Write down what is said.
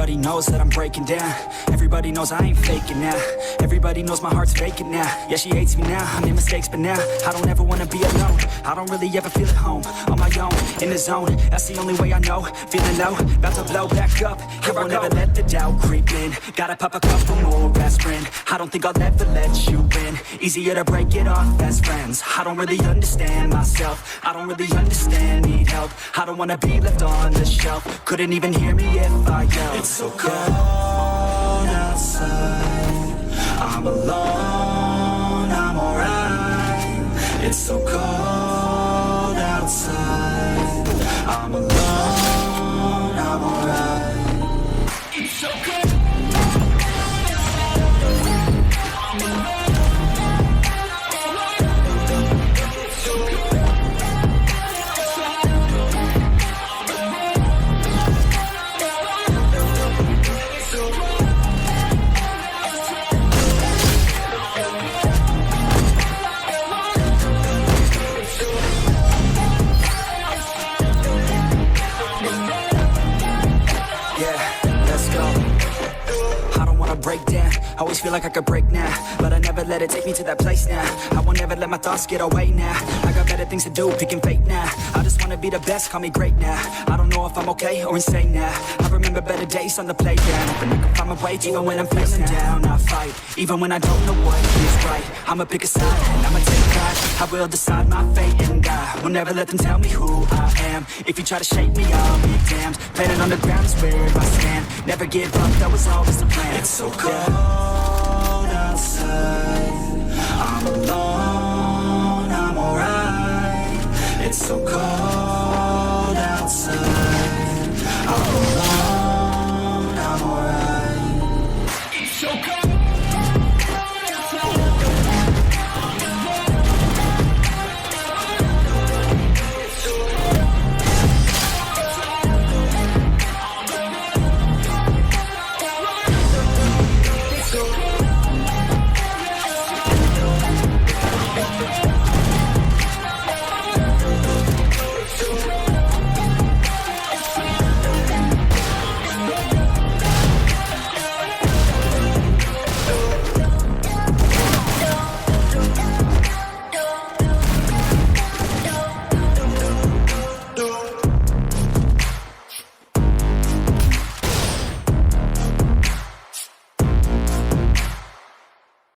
Everybody knows that I'm breaking down. Everybody knows I ain't faking now. Everybody knows my heart's vacant now. Yeah, she hates me now, I made mistakes, but now I don't ever wanna be alone. I don't really ever feel at home. On my own, in the zone, that's the only way I know. Feeling low, about to blow back up. Here I won't ever let the doubt creep in. Gotta pop a couple more aspirin. I don't think I'll ever let you in. Easier to break it off best friends. I don't really understand myself. I don't really understand, need help. I don't wanna be left on the shelf. Couldn't even hear me if I yelled. It's so cold outside. I'm alone, I'm alright. It's so cold outside. I'm alone, I'm alright. It's so cold. Break down, always feel like I could break now, but I never let it take me to that place now. I won't ever let my thoughts get away now. I got better things to do, picking fate now. I just wanna be the best, call me great now. I don't know if I'm okay or insane now. I remember better days on the playground, hoping I can find my way even when I'm feeling down. I fight, even when I don't know what is right. I'ma pick a side, and I'ma take pride. I will decide my fate and I will never let them tell me who I am. If you try to shake me, I'll be damned. Planet on the ground is where I stand. Never give up, that was always the plan. It's so cold outside. I'm alone, I'm alright. It's so cold